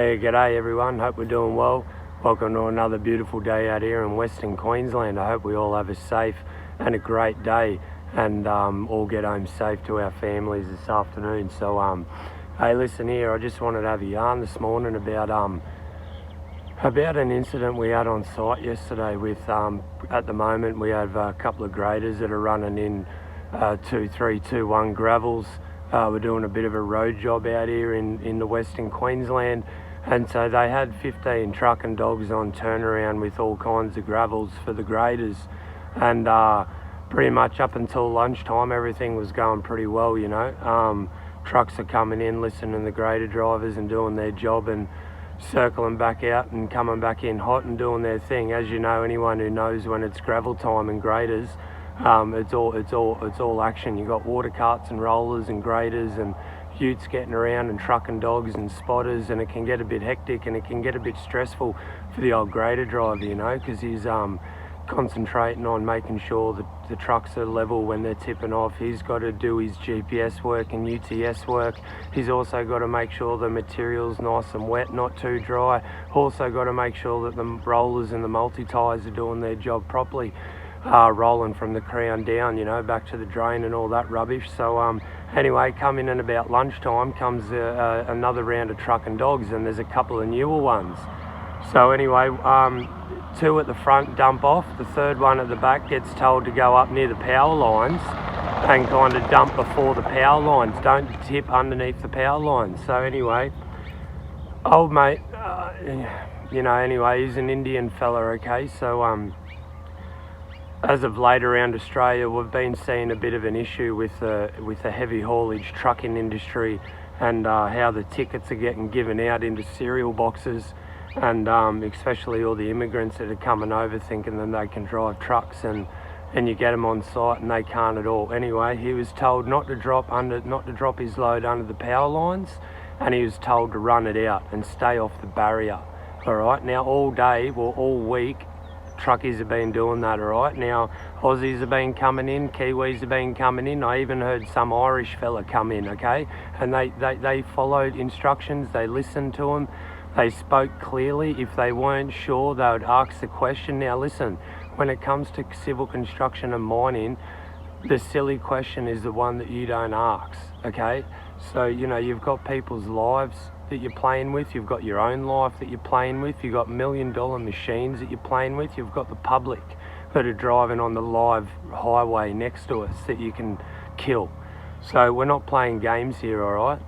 Hey, g'day everyone, hope we're doing well. Welcome to another beautiful day out here in Western Queensland. I hope we all have a safe and a great day and all get home safe to our families this afternoon. So, hey, listen here, I just wanted to have a yarn this morning about an incident we had on site yesterday with, at the moment we have a couple of graders that are running in 2321 gravels. We're doing a bit of a road job out here in the Western Queensland. And so they had 15 truck and dogs on turnaround with all kinds of gravels for the graders. And pretty much up until lunchtime, everything was going pretty well, you know. Trucks are coming in, listening to the grader drivers and doing their job and circling back out and coming back in hot and doing their thing. As you know, anyone who knows when it's gravel time and graders, it's all action. You've got water carts and rollers and graders and utes getting around and trucking dogs and spotters, and it can get a bit hectic and it can get a bit stressful for the old grader driver, you know, because he's concentrating on making sure that the trucks are level when they're tipping off. He's got to do his GPS work and UTS work. He's also got to make sure the material's nice and wet, not too dry. Also got to make sure that the rollers and the multi-tyres are doing their job properly. Rolling from the crown down, you know, back to the drain and all that rubbish. So anyway, coming in about lunchtime comes another round of truck and dogs, and there's a couple of newer ones. So anyway, two at the front dump off, the third one at the back gets told to go up near the power lines and kind of dump before the power lines, don't tip underneath the power lines. So anyway, old mate, you know, anyway, he's an Indian fella, okay, so as of late around Australia, we've been seeing a bit of an issue with the heavy haulage trucking industry and how the tickets are getting given out into cereal boxes, and especially all the immigrants that are coming over thinking that they can drive trucks, and you get them on site and they can't at all. Anyway, he was told not to drop his load under the power lines, and he was told to run it out and stay off the barrier. All right, now all day, well, all week, truckies have been doing that, all right? Now, Aussies have been coming in, Kiwis have been coming in. I even heard some Irish fella come in, okay? And they followed instructions, they listened to them, they spoke clearly. If they weren't sure, they would ask the question. Now, listen, when it comes to civil construction and mining, the silly question is the one that you don't ask, okay? So, you know, you've got people's lives that you're playing with, you've got your own life that you're playing with, you've got $1 million machines that you're playing with, you've got the public that are driving on the live highway next to us that you can kill. So we're not playing games here, all right?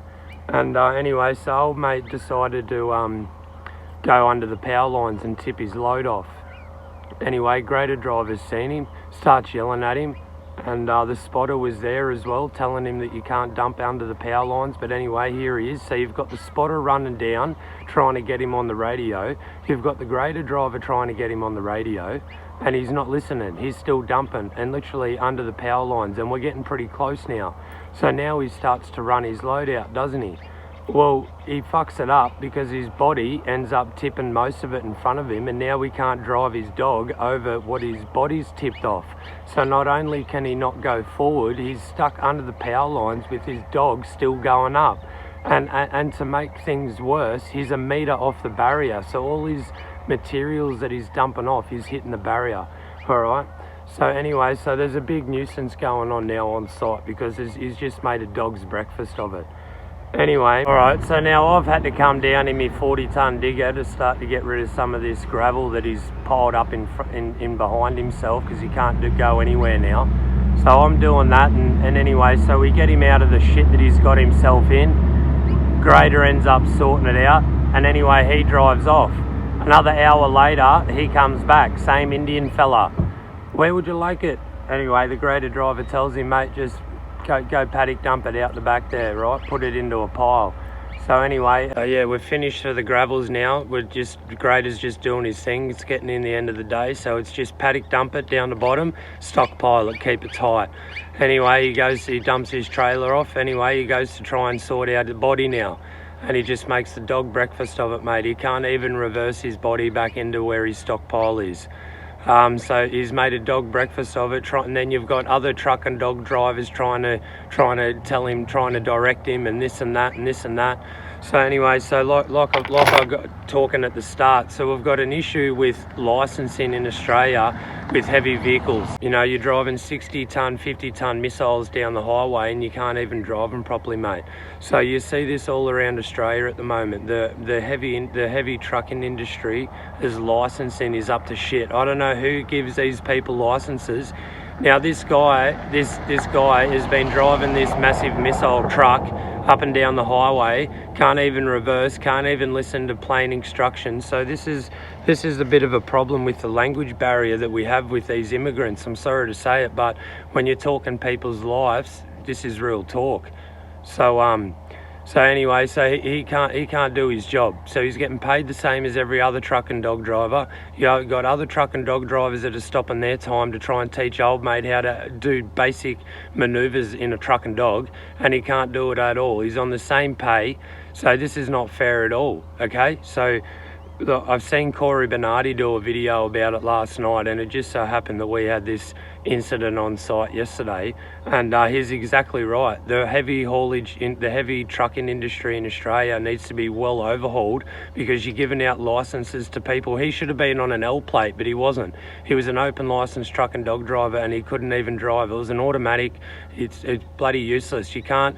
And anyway, so old mate decided to go under the power lines and tip his load off. Anyway, grader driver's seen him, starts yelling at him, and the spotter was there as well, telling him that you can't dump under the power lines. But anyway, here he is. So you've got the spotter running down, trying to get him on the radio. You've got the grader driver trying to get him on the radio, and he's not listening. He's still dumping and literally under the power lines, and we're getting pretty close now. So now he starts to run his load out, doesn't he? Well, he fucks it up because his body ends up tipping most of it in front of him, and now we can't drive his dog over what his body's tipped off. So not only can he not go forward, he's stuck under the power lines with his dog still going up. And to make things worse, he's a metre off the barrier. So all his materials that he's dumping off, he's hitting the barrier, all right? So anyway, so there's a big nuisance going on now on site because he's just made a dog's breakfast of it. Anyway, all right, so now I've had to come down in my 40-ton digger to start to get rid of some of this gravel that he's piled up in behind himself because he can't go anywhere now. So I'm doing that, and anyway, so we get him out of the shit that he's got himself in. Grader ends up sorting it out, and anyway, he drives off. Another hour later, he comes back, same Indian fella. Where would you like it? Anyway, the grader driver tells him, mate, just go paddock dump it out the back there, right? Put it into a pile. So anyway, yeah, we're finished for the gravels now. Grader's just doing his thing. It's getting in the end of the day, so it's just paddock dump it down the bottom, stockpile it, keep it tight. Anyway, he dumps his trailer off. Anyway, he goes to try and sort out the body now, and he just makes the dog breakfast of it, mate. He can't even reverse his body back into where his stockpile is. So he's made a dog breakfast of it, and then you've got other truck and dog drivers trying to tell him, trying to direct him, and this and that and this and that. So anyway, so like I got talking at the start, so we've got an issue with licensing in Australia with heavy vehicles. You know, you're driving 60-ton, 50-ton missiles down the highway and you can't even drive them properly, mate. So you see this all around Australia at the moment. The heavy trucking industry, as licensing is up to shit. I don't know who gives these people licenses. Now this guy has been driving this massive missile truck up and down the highway, can't even reverse, can't even listen to plain instructions. So this is a bit of a problem with the language barrier that we have with these immigrants. I'm sorry to say it, but when you're talking people's lives, this is real talk. So anyway, so he can't do his job. So he's getting paid the same as every other truck and dog driver. You've got other truck and dog drivers that are stopping their time to try and teach old mate how to do basic manoeuvres in a truck and dog, and he can't do it at all. He's on the same pay. So this is not fair at all, okay? So look, I've seen Corey Bernardi do a video about it last night, and it just so happened that we had this incident on site yesterday, and he's exactly right. The heavy haulage, the heavy trucking industry in Australia needs to be well overhauled, because you're giving out licenses to people. He should have been on an L plate, but he wasn't. He was an open license truck and dog driver, and he couldn't even drive. It was an automatic. It's bloody useless. You can't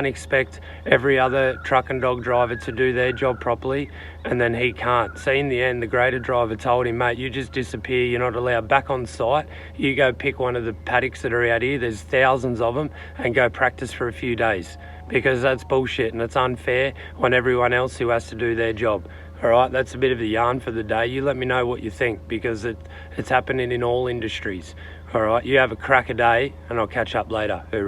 expect every other truck and dog driver to do their job properly, and then he can't. See, in the end, the grader driver told him, mate, you just disappear. You're not allowed back on site. You go pick one of the paddocks that are out here, there's thousands of them, and go practice for a few days, because that's bullshit and it's unfair on everyone else who has to do their job. All right, that's a bit of the yarn for the day. You let me know what you think, because it's happening in all industries. All right, you have a crack a day, and I'll catch up later.